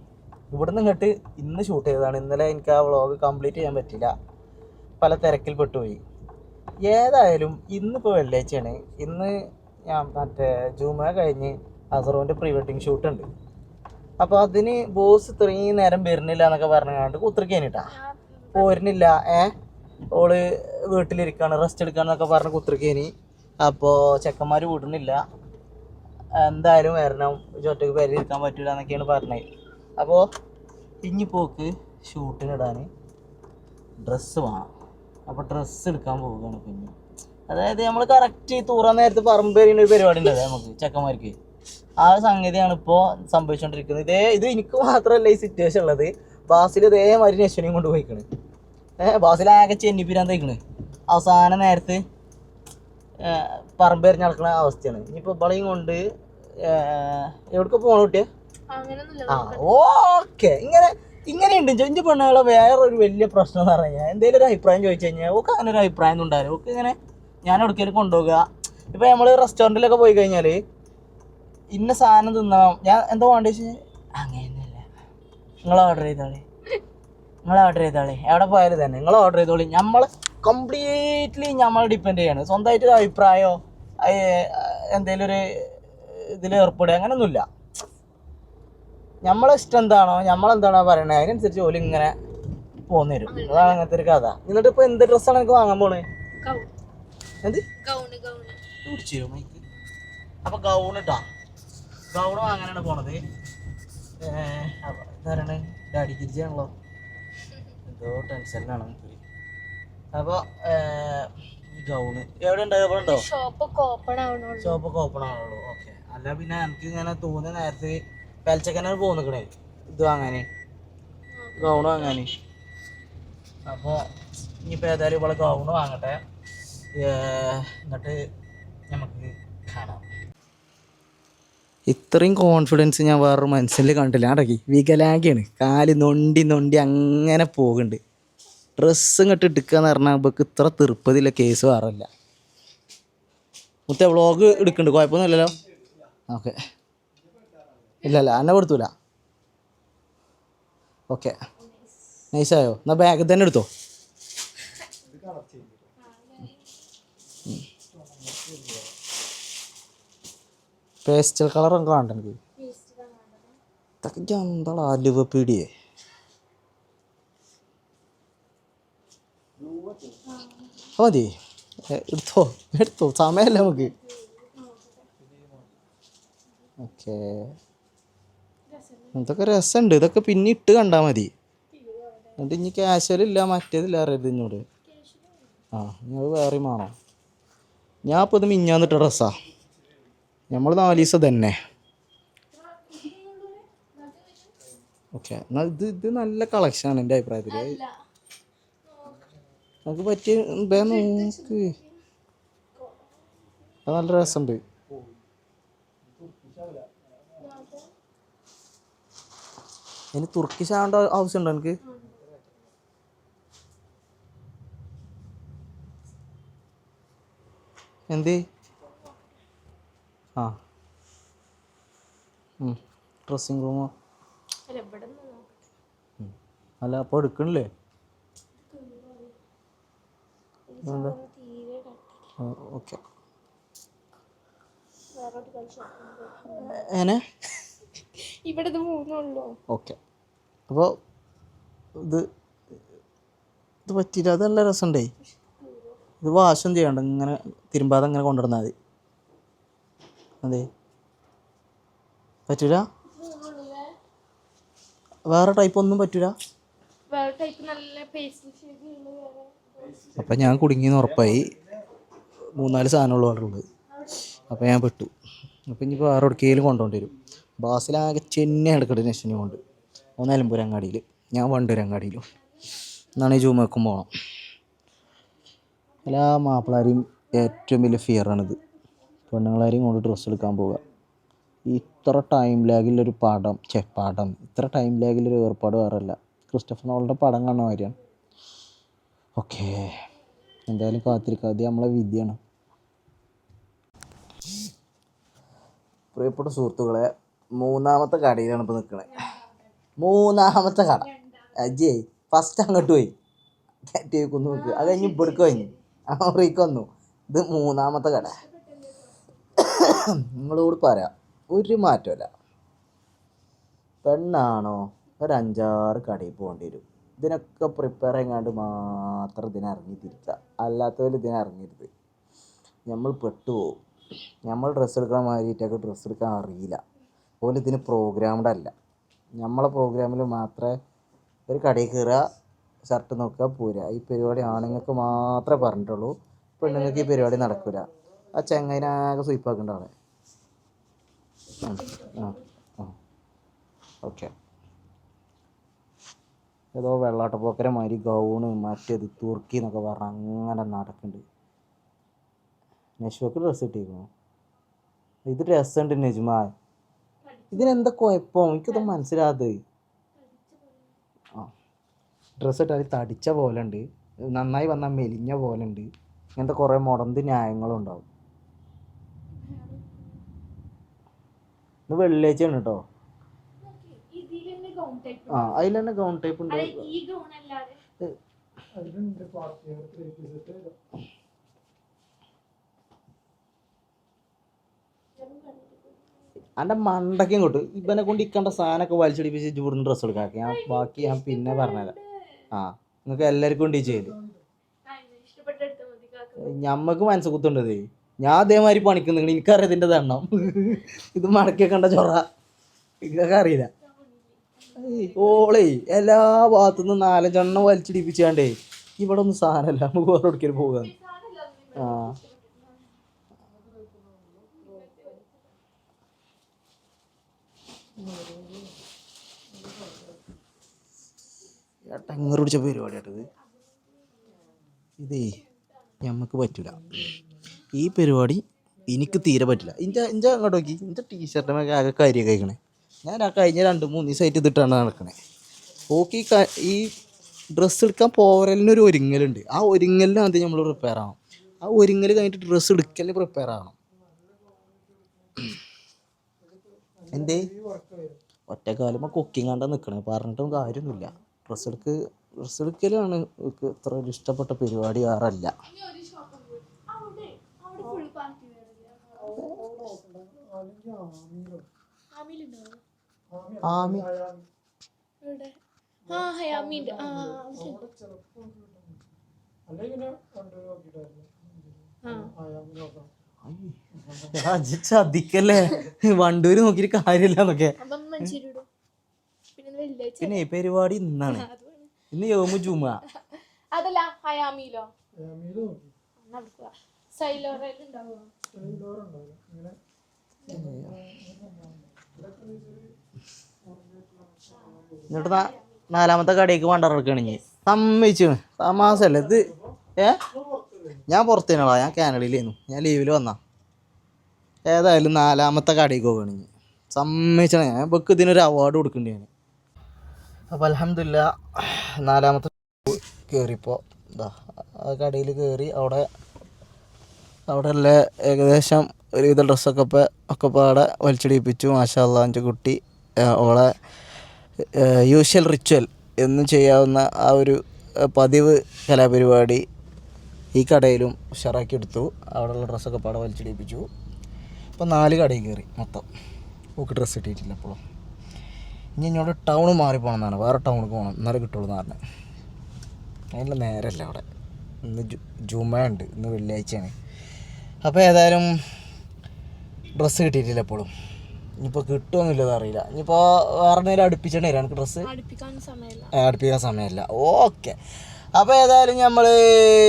ഇവിടുന്ന് ഇങ്ങോട്ട് ഇന്ന് ഷൂട്ട് ചെയ്തതാണ്. ഇന്നലെ എനിക്ക് ആ വ്ളോഗ് കംപ്ലീറ്റ് ചെയ്യാൻ പറ്റില്ല, പല തിരക്കിൽ പെട്ടുപോയി. ഏതായാലും ഇന്നിപ്പോൾ വെള്ളിയാഴ്ചയാണ്. ഇന്ന് ഞാൻ ജുമ കഴിഞ്ഞ് അസറുവിൻ്റെ പ്രീ വെഡ്ഡിങ് ഷൂട്ടുണ്ട്. അപ്പോൾ അതിന് ബോസ് ഇത്രയും നേരം വരുന്നില്ല എന്നൊക്കെ പറഞ്ഞുകൊണ്ട് കുത്തിരിക്കാനിട്ടാ പോരുന്നില്ല. ഓള് വീട്ടിലിരിക്കുകയാണ്, റെസ്റ്റ് എടുക്കുകയാണെന്നൊക്കെ പറഞ്ഞ് കുത്തിരിക്കേനി. അപ്പോൾ ചെക്കന്മാർ വിടുന്നില്ല, എന്തായാലും വരണം, ഒറ്റയ്ക്ക് പേര് ഇരിക്കാൻ പറ്റില്ല എന്നൊക്കെയാണ് പറഞ്ഞത്. അപ്പോൾ ഇനി പോക്ക് ഷൂട്ടിനിടാൻ ഡ്രസ്സ് വേണം. അപ്പോൾ ഡ്രസ്സ് എടുക്കാൻ പോവുകയാണ് പിന്നെ. അതായത് നമ്മൾ കറക്റ്റ് തൂറാൻ നേരത്ത് പറമ്പ് എറിയുന്ന ഒരു പരിപാടി ഉണ്ടല്ലേ നമുക്ക് ചെക്കന്മാർക്ക്, ആ സംഗതിയാണ് ഇപ്പോൾ സംഭവിച്ചുകൊണ്ടിരിക്കുന്നത്. ഇത് എനിക്ക് മാത്രമല്ല ഈ സിറ്റുവേഷൻ ഉള്ളത്. ബാസിൽ ഇതേമാതിരി നെശ്വനെയും കൊണ്ട് പോയിക്കണ്. ബാസിലാകെ ചെന്നിപ്പിരാൻ തയ്ക്കണ്. അവസാന നേരത്ത് പറമ്പെറിഞ്ഞ് നടക്കുന്ന അവസ്ഥയാണ്. ഇനിയിപ്പോൾ ഇവളെയും കൊണ്ട് എവിടേക്ക് പോകണം കുട്ടിയെ? ഓക്കെ, ഇങ്ങനെയുണ്ട് എൻ്റെ പെണ്ണുകളെ. വേറൊരു വലിയ പ്രശ്നം എന്ന് പറഞ്ഞു കഴിഞ്ഞാൽ എന്തെങ്കിലും ഒരു അഭിപ്രായം ചോദിച്ചു കഴിഞ്ഞാൽ ഓക്കെ അങ്ങനെ ഒരു അഭിപ്രായം ഒന്നും ഉണ്ടാവില്ല. ഓക്കെ ഇങ്ങനെ ഞാൻ എവിടേക്കെങ്കിലും കൊണ്ടുപോകുക. ഇപ്പോൾ നമ്മൾ റെസ്റ്റോറൻറ്റിലൊക്കെ പോയി കഴിഞ്ഞാൽ ഇന്ന സാധനം തിന്നണം, ഞാൻ എന്താ വേണ്ടത് വെച്ച് അങ്ങനെയൊന്നുമില്ല, നിങ്ങൾ ഓർഡർ ചെയ്തോളി, എവിടെ പോയാലും തന്നെ നിങ്ങൾ ഓർഡർ ചെയ്തോളി. നമ്മൾ കംപ്ലീറ്റ്ലി നമ്മൾ ഡിപ്പെൻഡ് ചെയ്യാണ്. സ്വന്തമായിട്ട് ഒരു അഭിപ്രായമോ എന്തെങ്കിലും ഒരു ഇതിൽ ഏർപ്പെടുക അങ്ങനെയൊന്നുമില്ല. നമ്മളെ ഇഷ്ടം എന്താണോ, നമ്മളെന്താണോ പറയണത് അതിനനുസരിച്ച് ഓല് ഇങ്ങനെ പോന്നു തരും. അതാണ് അങ്ങനത്തെ ഒരു കഥ. എന്നിട്ട് ഇപ്പോൾ എന്ത് ഡ്രസ്സാണ് എനിക്ക് വാങ്ങാൻ പോണേ? എന്ത് അപ്പോൾ ഗൗൺ ഇട്ടാ ഗൗൺ വാങ്ങാനാണ് പോണത്. ഇതാരാണ്? ഡാഡി ഗിരിജാണല്ലോ, എന്തോ ടെൻഷനിലാണ്. അപ്പോൾ ഗൗണ് എവിടെ ഉണ്ടാവുണ്ടോ? ഷോപ്പൊക്കെ ഓപ്പൺ ആവുള്ളൂ. ഓക്കെ. അല്ല പിന്നെ എനിക്ക് ഇങ്ങനെ തോന്നുന്ന നേരത്തെ പെൽച്ചക്കനാണ് പോന്നിക്കണേ ഇത് വാങ്ങാന്, ഗൗണ് വാങ്ങാന്. അപ്പോൾ ഇനിയിപ്പോൾ ഏതായാലും ഇവിടെ ഗൗണ് വാങ്ങട്ടെ, എന്നിട്ട് നമുക്ക് കാണാം. ഇത്രയും കോൺഫിഡൻസ് ഞാൻ വേറൊരു മനസ്സിൽ കണ്ടില്ല. അടക്കി വികലാംഗിയാണ്, കാല് നൊണ്ടി അങ്ങനെ പോകുന്നുണ്ട്. ഡ്രസ്സ് ഇങ്ങോട്ട് എടുക്കുക എന്ന് പറഞ്ഞാൽ നമുക്ക് ഇത്ര തീർപ്പതില്ല കേസ് വേറല്ല. മുത്തേ വ്ളോഗ് എടുക്കുന്നുണ്ട്, കുഴപ്പമൊന്നുമില്ലല്ലോ? ഓക്കെ, ഇല്ല എന്നെ കൊടുത്തൂല. ഓക്കെ, നൈസായോ? എന്നാൽ ബാഗ് തന്നെ എടുത്തോ. പേസ്റ്റൽ കളറൊക്കെ വേണ്ട എനിക്ക്. ഇതൊക്കെ എന്താ അലുവ പീടിയേ? മതി, എടുത്തോ സമയമല്ല നമുക്ക്. ഓക്കെ, ഇതൊക്കെ രസമുണ്ട്. ഇതൊക്കെ പിന്നെ ഇട്ട് കണ്ടാൽ മതി. എന്നിട്ട് ഇനി ക്യാഷ്വലില്ല മറ്റേതില്ല അറിയരുത് ഇഞ്ഞോട്. അത് വേറെയും വേണോ? ഞാൻ ഇപ്പോൾ ഇത് മിഞ്ഞാന്നിട്ട ഡ്രസ്സാ. നമ്മൾ 4 ദിവസം തന്നെ. ഓക്കെ, എന്നാൽ ഇത് നല്ല കളക്ഷനാണ് എൻ്റെ അഭിപ്രായത്തിൽ. നമുക്ക് പറ്റിയ നോക്ക്, അത് നല്ല രസമുണ്ട്. ഇനി തുർക്കിഷ് ആവേണ്ട ആവശ്യമുണ്ടോ എനിക്ക്? എന്ത്? ഡ്രസ്സിങ് റൂമോ? അല്ല അപ്പോൾ എടുക്കണില്ലേ? Okay, okay. അപ്പോൾ ഇത് പറ്റിയില്ല. അത് നല്ല രസമുണ്ടേ. ഇത് വാശം ചെയ്യണ്ട, ഇങ്ങനെ തിരുമ്പാതെ ഇങ്ങനെ കൊണ്ടുവന്നാൽ മതി. അതെ, പറ്റൂല? വേറെ ടൈപ്പ് ഒന്നും പറ്റൂല? അപ്പം ഞാൻ കുടുങ്ങിയെന്ന് ഉറപ്പായി. 3-4 സാധനമുള്ള ഓർഡറുള്ളത്. അപ്പോൾ ഞാൻ പെട്ടു. അപ്പോൾ ഇനിയിപ്പോൾ വേറെ എവിടേക്കെങ്കിലും കൊണ്ടുപോകേണ്ടി വരും. ബാസിലാകെ ചെന്നെ എടുക്കട്ടെ നെശ്വനെ കൊണ്ട്. നിലമ്പൂർ അങ്ങാടിയിൽ, ഞാൻ വണ്ടൂർ അങ്ങാടിയിലും. എന്നാണ് ഈ ജൂമക്കും പോകണം. എല്ലാ മാപ്പിളാരെയും ഏറ്റവും വലിയ ഫിയറാണിത്. പെണ്ണുങ്ങളാരെയും കൊണ്ട് ഡ്രസ്സ് എടുക്കാൻ പോവുക. ഇത്ര ടൈം ലാഗിലൊരു ഇത്ര ടൈം ലാഗിലൊരു ഏർപ്പാട് വേറല്ല. ക്രിസ്റ്റഫർ നോളൻ്റെ പടം കാണുന്ന കാര്യമാണ്. ഓക്കെ, എന്തായാലും കാത്തിരിക്കുക. അത് നമ്മളെ വിധിയാണ്. പ്രിയപ്പെട്ട സുഹൃത്തുക്കളെ, 3ാമത്തെ കടയിലാണ് ഇപ്പോൾ നിൽക്കുന്നത്. 3ാമത്തെ കട അജയ് ഫസ്റ്റ് അങ്ങോട്ട് പോയി കയറ്റിയേക്കൊന്ന് നോക്കുക. അത് കഴിഞ്ഞ് ഇവിടേക്ക് കഴിഞ്ഞു, അവിടേക്ക് വന്നു. ഇത് 3ാമത്തെ കട. നിങ്ങളോട് പറയാം, ഒരു മാറ്റമല്ല. പെണ്ണാണോ ഒരു 5-6 കടയിൽ പോകേണ്ടി വരും. ഇതിനൊക്കെ പ്രിപ്പയർ ചെയ്യാണ്ട് മാത്രം ഇതിനെ ഇറങ്ങിത്തിരിക്കുക. അല്ലാത്തവർ ഇതിനെ ഇറങ്ങരുത്. നമ്മൾ പെട്ടുപോകും. നമ്മൾ ഡ്രസ്സ് എടുക്കാൻ മാറിയിട്ടൊക്കെ ഡ്രസ്സ് എടുക്കാൻ അറിയില്ല. അതുപോലെ ഇതിന് പ്രോഗ്രാംഡ് അല്ല. നമ്മളെ പ്രോഗ്രാമിൽ മാത്രമേ ഒരു കടയിൽ കയറുക, ഷർട്ട് നോക്കുക, പോരുക. ഈ പരിപാടി ആണുങ്ങൾക്ക് മാത്രമേ പറഞ്ഞിട്ടുള്ളൂ. പെണ്ണുങ്ങൾക്ക് ഈ പരിപാടി നടക്കില്ല. ആ ചെങ്ങൈനാകെ സ്വീപ്പാക്കേണ്ട ആളെ. ഓക്കെ. ഏതോ വെള്ളാട്ടപ്പോക്കരമാതിരി ഗൗണ് മറ്റേത് തുർക്കി എന്നൊക്കെ പറഞ്ഞ് അങ്ങനെ നടക്കുന്നുണ്ട്. നഷ്വക്ക് ഡ്രസ്സ് കിട്ടിയിരിക്കുന്നു. ഇത് രസമുണ്ട് നജ്മ. ഇതിനെന്താ കുഴപ്പം? എനിക്കത് മനസ്സിലാകാതെ. ആ ഡ്രസ്സ് ഇട്ടാൽ തടിച്ച പോലെ ഉണ്ട്, നന്നായി വന്നാൽ മെലിഞ്ഞ പോലെ ഉണ്ട്. ഇങ്ങനത്തെ കുറേ മുടന്ത് ന്യായങ്ങളും ഉണ്ടാവും. ഇത് വെള്ളിയാഴ്ചയാണ് കേട്ടോ. ആ അതിൽ തന്നെ ഗൗൺ ടൈപ്പ് ഉണ്ട്. എൻ്റെ മണ്ടയ്ക്കും ഇങ്ങോട്ട് ഇവനെ കൊണ്ട് ഇക്കണ്ട സാധനമൊക്കെ വലിച്ചടിപ്പിച്ച് ചൂടുന്ന ഡ്രസ്സ് എടുക്കാക്കി. ബാക്കി ഞാൻ പിന്നെ പറഞ്ഞുതരാം. ആ നിങ്ങൾക്ക് എല്ലാവർക്കും ഉണ്ട് ഈ ചെയ്ത്. ഞമ്മക്ക് മനസ്സ് കുത്തുണ്ടത്. ഞാൻ അതേമാതിരി പണിക്കുന്നുണ്ട്. എനിക്കറിയാം ഇതിൻ്റെ ദണ്ണം. ഇത് മടക്കിയ കണ്ട ചൊറ ഇതൊക്കെ അറിയില്ല. ഓളേ എല്ലാ ഭാഗത്തുനിന്നും 4-5 വലിച്ചിടിപ്പിച്ചാണ്ടേ ഇവിടെ ഒന്നും സാധനമല്ല. നമുക്ക് വേറെ എവിടേക്കും പോകാം. ആ ടങ്ങർ പിടിച്ച പരിപാടിയാട്ടത്. ഇതേ ഞമ്മക്ക് പറ്റില്ല. ഈ പരിപാടി എനിക്ക് തീരെ പറ്റില്ല. ഇഞ്ച അങ്ങോട്ട് നോക്കി. ഇഞ്ച ടീഷർട്ടൊക്കെ ആകെ കരിയൊക്കെ കഴിക്കണേ. ഞാൻ ആ കഴിഞ്ഞ 2-3 ദിവസമായിട്ട് ഇതിട്ടാണ് നടക്കണേ. ഓക്കെ. ഈ ഡ്രസ്സ് എടുക്കാൻ പോരലിനൊരു ഒരുങ്ങലുണ്ട്. ആ ഒരുങ്ങലിന് ആദ്യം നമ്മൾ പ്രിപ്പയർ ആവണം. ആ ഒരുങ്ങൽ കഴിഞ്ഞിട്ട് ഡ്രസ്സ് എടുക്കലിന് പ്രിപ്പയർ ആവണം. എന്തേ ഒറ്റക്കാലുമ്പോൾ കുക്കിംഗ് കണ്ടാ നിൽക്കണേ. പറഞ്ഞിട്ടും കാര്യമൊന്നുമില്ല. ഡ്രസ്സ് എടുക്കലാണ് ഇത്ര ഒരു ഇഷ്ടപ്പെട്ട പരിപാടി വേറല്ല. ചതിക്കല്ലേ, വണ്ടൂര് നോക്കിയിട്ട് കാര്യമില്ല എന്നൊക്കെ. പിന്നെ പരിപാടി ഇന്നാണ്. ഇന്ന് യോമു ജുമ. അതല്ല ഹയാമിലോ എന്നിട്ട് 4ാമത്തെ കടയിലേക്ക് വണ്ടിറക്കുകയാണെങ്കിൽ സമ്മതിച്ചു. തമാസല്ലേ ഇത്. ഞാൻ പുറത്തേനാളാ. ഞാൻ കാനഡയിലായിരുന്നു. ഞാൻ ലീവിൽ വന്നാ. ഏതായാലും 4ാമത്തെ കടയിലേക്ക് പോകുകയാണെങ്കിൽ സമ്മതിച്ചാണ്. ഞാൻ ഇവർക്ക് ഇതിനൊരു അവാർഡ് കൊടുക്കേണ്ടി. ഞാൻ അപ്പോൾ അൽഹംദുലില്ലാ 4ാമത്തെ കയറിയപ്പോൾ എന്താ ആ കടയിൽ കയറി. അവിടെ ഉള്ള ഏകദേശം ഒരുവിധ ഡ്രസ്സൊക്കെ പാടെ വലിച്ചിടിപ്പിച്ചു. മാഷാ അല്ലാഹ്. എൻ്റെ കുട്ടി ഓളെ യൂഷ്വൽ റിച്വൽ എന്നും ചെയ്യാവുന്ന ആ ഒരു പതിവ് കലാപരിപാടി ഈ കടയിലും ഉഷാറാക്കി എടുത്തു. അവിടെയുള്ള ഡ്രസ്സൊക്കെ പാടെ വലിച്ചിടിപ്പിച്ചു. ഇപ്പോൾ 4 കടയിൽ കയറി മൊത്തം. ഓക്ക് ഡ്രസ്സ് കിട്ടിയിട്ടില്ല. അപ്പോഴും ഇനി എന്നോട് ടൗൺ മാറിപ്പോകണമെന്നാണ്. വേറെ ടൗണിൽ പോകണം, എന്നാലേ കിട്ടുള്ളൂ എന്ന് പറഞ്ഞത്. അതിനുള്ള നേരമല്ല അവിടെ. ഇന്ന് ജുമയുണ്ട്, ഇന്ന് വെള്ളിയാഴ്ചയാണ്. അപ്പോൾ ഏതായാലും ഡ്രസ്സ് കിട്ടിയിട്ടില്ല എപ്പോഴും. ഇനിയിപ്പോൾ കിട്ടുമൊന്നുമില്ലത് അറിയില്ല. ഇനിയിപ്പോൾ വേറെ എന്തെങ്കിലും അടുപ്പിച്ചേണ്ടി വരാം. എനിക്ക് ഡ്രസ്സ് അടുപ്പിക്കാൻ സമയമില്ല. ഓക്കെ. അപ്പോൾ ഏതായാലും നമ്മൾ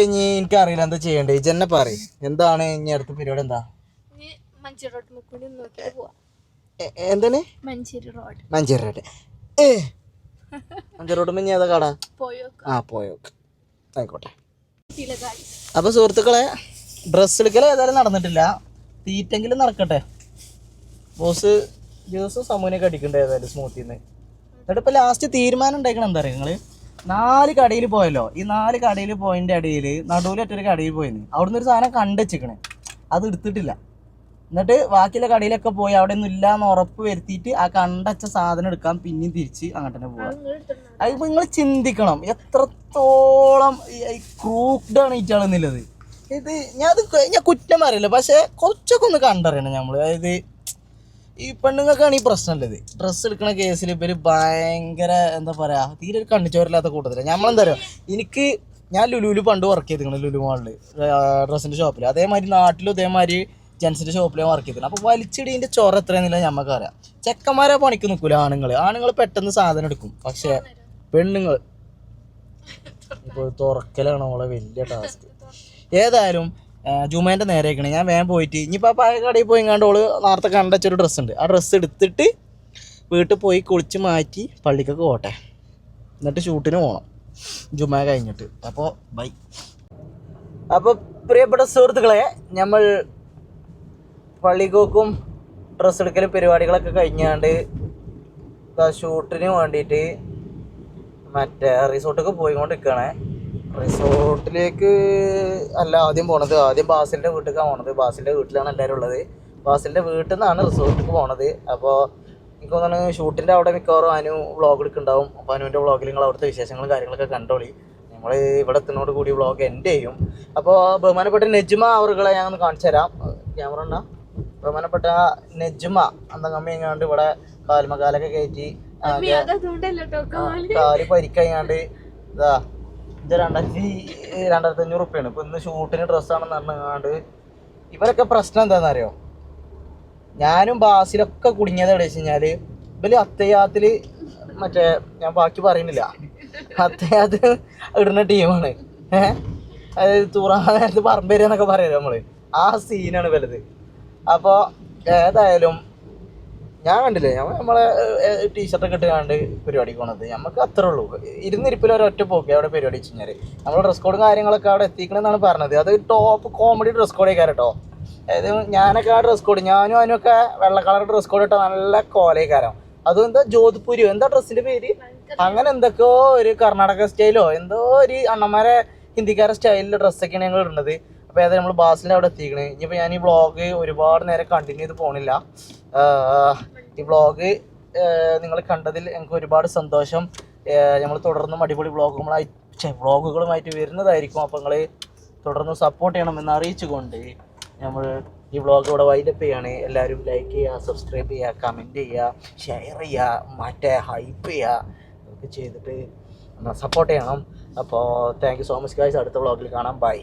ഇനി എനിക്കറിയില്ല എന്താ ചെയ്യേണ്ടത്. ഇജന്നെ പറയും എന്താണ് ഇനി അടുത്ത പരിപാടി. എന്താ എന്താണ് മഞ്ചേരി റോഡ്. മഞ്ചേരി റോഡ് പിന്നെ ഏതാ കട? പോയോക്ക്. ആയിക്കോട്ടെ. അപ്പോൾ സുഹൃത്തുക്കളെ, ഡ്രസ്സ് എടുക്കൽ ഏതായാലും നടന്നിട്ടില്ല. തീറ്റെങ്കിലും നടക്കട്ടെ. ബോസ് ജ്യൂസും സമൂനൊക്കെ അടിക്കണ്ടേ ഏതായാലും സ്മൂത്തിന്ന്. എന്നിട്ട് ഇപ്പോൾ ലാസ്റ്റ് തീരുമാനം ഉണ്ടാക്കണം. എന്താ പറയുക, നിങ്ങൾ 4 കടയിൽ പോയല്ലോ. ഈ 4 കടയിൽ പോയതിൻ്റെ ഇടയിൽ നടുവിലൊറ്റൊരു കടയിൽ പോയിന്ന് അവിടുന്ന് ഒരു സാധനം കണ്ടുവെച്ചിക്കണേ. അത് എടുത്തിട്ടില്ല. എന്നിട്ട് ബാക്കിയുള്ള കടയിലൊക്കെ പോയി അവിടെ ഒന്നും ഇല്ലയെന്ന് ഉറപ്പ് വരുത്തിയിട്ട് ആ കണ്ടച്ച സാധനം എടുക്കാൻ പിന്നെയും തിരിച്ച് അങ്ങോട്ട് തന്നെ പോവാം. അതിപ്പോൾ നിങ്ങൾ ചിന്തിക്കണം എത്രത്തോളം ക്രൂക്ഡാണ് ഈറ്റാളെന്നുള്ളത്. ഇത് ഞാൻ കുറ്റം പറയില്ല, പക്ഷേ കുറച്ചൊക്കെ ഒന്ന് കണ്ടറിയണം നമ്മൾ. അതായത് ഈ പെണ്ണുങ്ങൾക്കാണ് ഈ പ്രശ്നമുള്ളത്. ഡ്രസ്സ് എടുക്കണ കേസിൽ ഇവർ ഭയങ്കര എന്താ പറയുക, തീരെ ഒരു കണ്ണിച്ചോരില്ലാത്ത കൂട്ടത്തില്ല. നമ്മളെന്താ പറയുക, എനിക്ക് ഞാൻ ലുലുവിൽ പണ്ട് വർക്ക് ചെയ്തിരുന്നു, ലുലു മാളിൽ ഡ്രസ്സിൻ്റെ ഷോപ്പിൽ. അതേമാതിരി നാട്ടിലും ഇതേമാതിരി ജെൻസിൻ്റെ ഷോപ്പിൽ വർക്ക് ചെയ്തിരുന്നു. അപ്പോൾ വലിച്ചിടീൻ്റെ ചൊറ എത്രയെന്നില്ല നമുക്കറിയാം. ചെക്കന്മാരെ പണിക്ക് നിൽക്കില്ല ആണുങ്ങൾ പെട്ടെന്ന് സാധനം എടുക്കും. പക്ഷേ പെണ്ണുങ്ങൾ ഇപ്പോൾ തുറക്കലാണ് അവളെ വലിയ ടാസ്ക്. ഏതായാലും ജുമേൻ്റെ നേരെയൊക്കെയാണ് ഞാൻ വേഗം പോയിട്ട് ഇനിയിപ്പോൾ പഴയ കടയിൽ പോയി കണ്ട് ഓള് നേരത്തെ കണ്ടൊരു ഡ്രസ്സ് ഉണ്ട്. ആ ഡ്രസ്സ് എടുത്തിട്ട് വീട്ടിൽ പോയി കുളിച്ച് മാറ്റി പള്ളിക്കൊക്കെ പോട്ടെ, എന്നിട്ട് ഷൂട്ടിന് പോകണം ജുമ കഴിഞ്ഞിട്ട്. അപ്പോൾ ബൈ. അപ്പോൾ പ്രിയപ്പെട്ട സുഹൃത്തുക്കളെ, നമ്മൾ പള്ളിക്കോക്കും ഡ്രസ്സ് എടുക്കലും പരിപാടികളൊക്കെ കഴിഞ്ഞാണ്ട് ഷൂട്ടിന് വേണ്ടിയിട്ട് മറ്റേ റിസോർട്ടൊക്കെ പോയിക്കൊണ്ടിരിക്കുകയാണ്. റിസോർട്ടിലേക്ക് അല്ല ആദ്യം പോണത്, ആദ്യം ബാസിലിൻ്റെ വീട്ടിലേക്കാണ് പോണത്. ബാസിലിൻ്റെ വീട്ടിലാണ് എല്ലാവരും ഉള്ളത്. ബാസിലിൻ്റെ വീട്ടിൽ നിന്നാണ് റിസോർട്ടിലേക്ക് പോണത്. അപ്പോൾ എനിക്ക് തോന്നുന്നു ഷൂട്ടിൻ്റെ അവിടെ മിക്കവാറും അനു വ്ളോഗ് എടുക്കുന്നുണ്ടാവും. അപ്പോൾ അനുവിൻ്റെ വ്ളോഗിൽ നിങ്ങൾ അവിടുത്തെ വിശേഷങ്ങളും കാര്യങ്ങളൊക്കെ കണ്ടോളി. നമ്മൾ ഇവിടെ എത്തുന്നതോട് കൂടി വ്ളോഗ് എൻഡ് ചെയ്യും. അപ്പോൾ ബഹുമാനപ്പെട്ട നെജ്മ അവറുകളെ ഞാൻ ഒന്ന് കാണിച്ചു തരാം. ക്യാമറ ഉണ്ടോ? ബഹുമാനപ്പെട്ട നെജ്മ അന്തങ്ങമ്മ എങ്ങാണ്ട് ഇവിടെ കാൽമകാലൊക്കെ കയറ്റി കാല് പരിക്കഴിയാണ്ട് ഇതാ ഇത് 2500 റുപ്യാണ്. ഇപ്പം ഇന്ന് ഷൂട്ടിന് ഡ്രസ്സാണെന്ന് പറഞ്ഞാണ്ട് ഇവരൊക്കെ പ്രശ്നം എന്താണെന്നറിയോ? ഞാനും ബാസിലൊക്കെ കുടുങ്ങിയത് എവിടെ വെച്ച് കഴിഞ്ഞാൽ ഇവര് അത്തയാത്തിൽ മറ്റേ ഞാൻ ബാക്കി പറയുന്നില്ല, അത്തയാത്തിൽ ഇടുന്ന ടീമാണ്. അതായത് തൂറാൻ നേരത്ത് പറമ്പേരി എന്നൊക്കെ പറയാം നമ്മൾ, ആ സീനാണ് വലുത്. അപ്പോൾ ഏതായാലും ഞാൻ കണ്ടില്ലേ, നമ്മളെ ടീഷർട്ടൊക്കെ ഇട്ട് കണ്ട് പരിപാടിക്ക് പോണത് നമുക്ക് അത്രേ ഉള്ളൂ. ഇരുന്നിരിപ്പിൽ ഒരൊറ്റ പോക്കെ അവിടെ പരിപാടി വെച്ച് കഴിഞ്ഞാൽ നമ്മൾ ഡ്രസ് കോഡും കാര്യങ്ങളൊക്കെ അവിടെ എത്തിക്കണമെന്നാണ് പറഞ്ഞത്. അത് ടോപ്പ് കോമഡി ഡ്രസ് കോഡേക്കാർ കേട്ടോ. അതായത് ഞാനൊക്കെ ആ ഡ്രസ് കോഡ്, ഞാനും അതിനൊക്കെ വെള്ള കളർ ഡ്രസ് കോഡ് ഇട്ടാൽ നല്ല കോലയ്ക്കാരം. അതും എന്താ ജോധ്പൂരിയോ എന്താ ഡ്രസ്സിൻ്റെ പേര്, അങ്ങനെ എന്തൊക്കെയോ ഒരു കർണാടക സ്റ്റൈലോ എന്തോ ഒരു അണ്ണന്മാരെ ഹിന്ദിക്കാരെ സ്റ്റൈലിലെ ഡ്രസ്സൊക്കെയാണ് ഞങ്ങൾ ഇടുന്നത്. അപ്പോൾ ഏതായാലും നമ്മൾ ബാസിലിൻ്റെ അവിടെ എത്തിക്കണേ. ഇനിയിപ്പോൾ ഞാൻ ഈ വ്ളോഗ് ഒരുപാട് നേരം കണ്ടിന്യൂ ചെയ്ത് പോകണില്ല. ഈ വ്ളോഗ് നിങ്ങൾ കണ്ടതിൽ എനിക്ക് ഒരുപാട് സന്തോഷം. നമ്മൾ തുടർന്നും അടിപൊളി വ്ളോഗുകളുമായിട്ട് വരുന്നതായിരിക്കും. അപ്പോൾ നിങ്ങൾ തുടർന്ന് സപ്പോർട്ട് ചെയ്യണമെന്ന് അറിയിച്ചുകൊണ്ട് നമ്മൾ ഈ വ്ളോഗ് ഇവിടെ വൈൻഡപ്പ് ചെയ്യാണ്. എല്ലാവരും ലൈക്ക് ചെയ്യുക, സബ്സ്ക്രൈബ് ചെയ്യുക, കമൻറ്റ് ചെയ്യുക, ഷെയർ ചെയ്യുക, മറ്റേ ഹൈപ്പ് ചെയ്യുക, ഇതൊക്കെ ചെയ്തിട്ട് സപ്പോർട്ട് ചെയ്യണം. അപ്പോൾ thank you so much guys. അടുത്ത വ്ളോഗിൽ കാണാം. ബൈ.